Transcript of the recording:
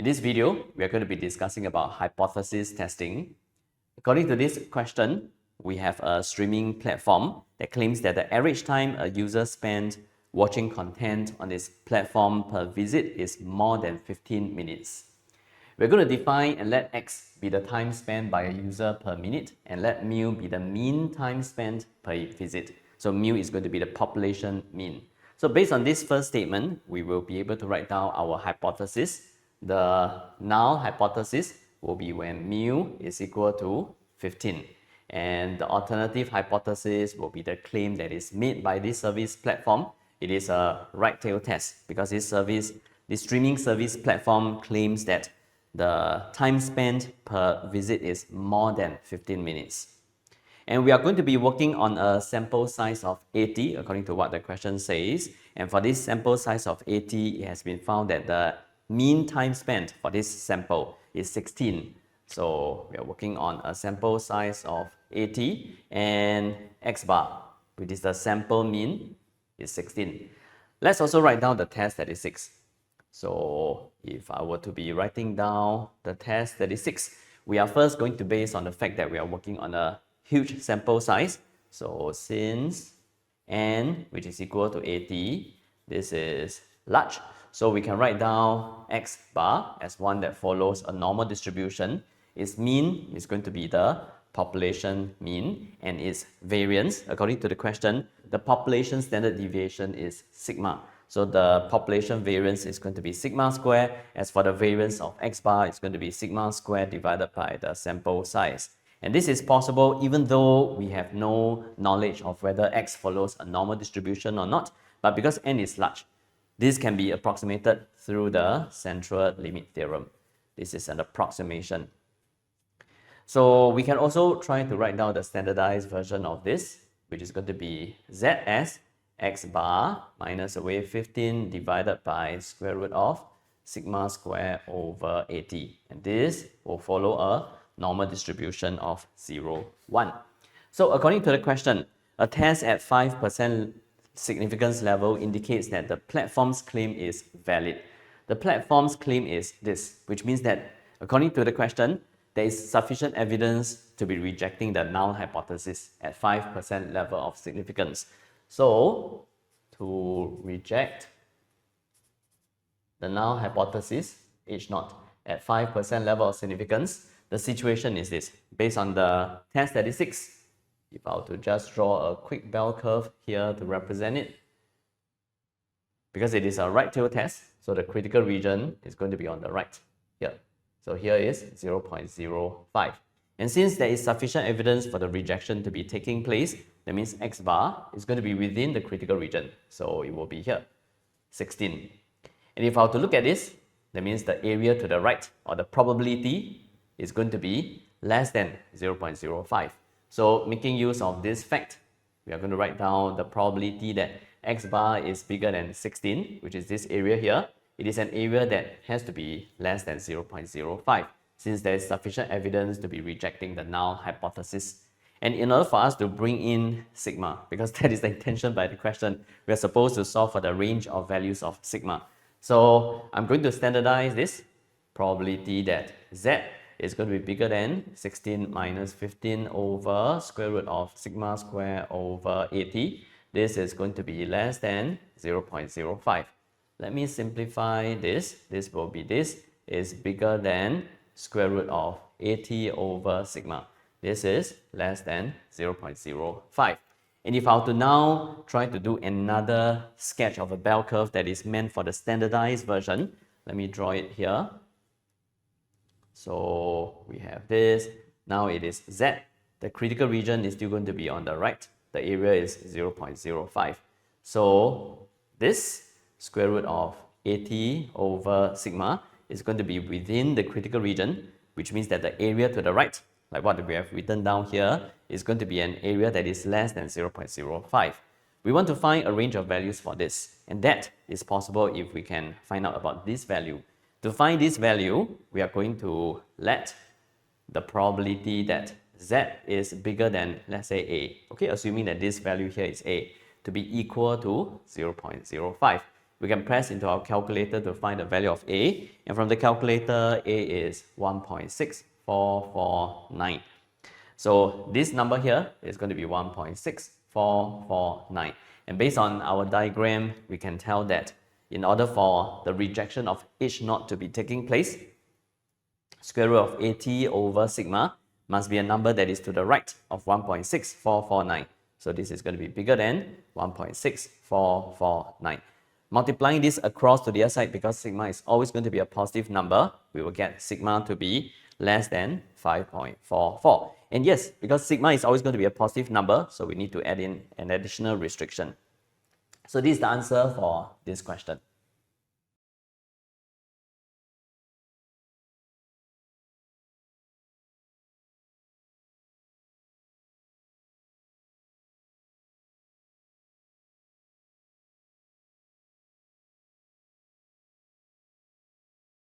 In this video, we are going to be discussing about hypothesis testing. According to this question, we have a streaming platform that claims that the average time a user spends watching content on this platform per visit is more than 15 minutes. We're going to define and let x be the time spent by a user per minute and let mu be the mean time spent per visit. So mu is going to be the population mean. So based on this first statement, we will be able to write down our hypothesis. The null hypothesis will be when mu is equal to 15. And the alternative hypothesis will be the claim that is made by this service platform. It is a right tail test because this streaming service platform claims that the time spent per visit is more than 15 minutes. And we are going to be working on a sample size of 80 according to what the question says. And for this sample size of 80, it has been found that the mean time spent for this sample is 16. So we are working on a sample size of 80 and x bar, which is the sample mean, is 16. Let's also write down the test 36. So if I were to be writing down the test 36, we are first going to base on the fact that we are working on a huge sample size. So since n, which is equal to 80, this is large. So we can write down x bar as one that follows a normal distribution. Its mean is going to be the population mean, and its variance, according to the question, the population standard deviation is sigma. So the population variance is going to be sigma square. As for the variance of x bar, it's going to be sigma square divided by the sample size. And this is possible even though we have no knowledge of whether x follows a normal distribution or not. But because n is large, this can be approximated through the central limit theorem. This is an approximation. So we can also try to write down the standardized version of this, which is going to be z as x bar minus away 15 divided by square root of sigma square over 80. And this will follow a normal distribution of 0, 1. So according to the question, a test at 5% significance level indicates that the platform's claim is valid. The platform's claim is this, which means that according to the question, there is sufficient evidence to be rejecting the null hypothesis at 5% level of significance. So to reject the null hypothesis, H0, at 5% level of significance, the situation is this. Based on the test 36, if I were to just draw a quick bell curve here to represent it, because it is a right tail test, so the critical region is going to be on the right here. So here is 0.05. And since there is sufficient evidence for the rejection to be taking place, that means x bar is going to be within the critical region. So it will be here, 16. And if I were to look at this, that means the area to the right, or the probability, is going to be less than 0.05. So making use of this fact, we are going to write down the probability that x bar is bigger than 16, which is this area here. It is an area that has to be less than 0.05, since there is sufficient evidence to be rejecting the null hypothesis. And in order for us to bring in sigma, because that is the intention by the question, we are supposed to solve for the range of values of sigma. So I'm going to standardize this probability that z is going to be bigger than 16 minus 15 over square root of sigma square over 80. This is going to be less than 0.05. Let me simplify this. This will be this is bigger than square root of 80 over sigma. This is less than 0.05. And if I were to now try to do another sketch of a bell curve that is meant for the standardized version, let me draw it here. So we have this. Now it is z. The critical region is still going to be on the right. The area is 0.05. So this square root of 80 over sigma is going to be within the critical region, which means that the area to the right, like what we have written down here, is going to be an area that is less than 0.05. We want to find a range of values for this, and that is possible if we can find out about this value. To find this value, we are going to let the probability that z is bigger than, let's say, a, okay, assuming that this value here is a, to be equal to 0.05. we can press into our calculator to find the value of A. And from the calculator, A is 1.6449. So this number here is going to be 1.6449. And based on our diagram, we can tell that in order for the rejection of H naught to be taking place, square root of AT over sigma must be a number that is to the right of 1.6449. So this is going to be bigger than 1.6449. Multiplying this across to the other side, because sigma is always going to be a positive number, we will get sigma to be less than 5.44. And yes, because sigma is always going to be a positive number, so we need to add in an additional restriction. So this is the answer for this question.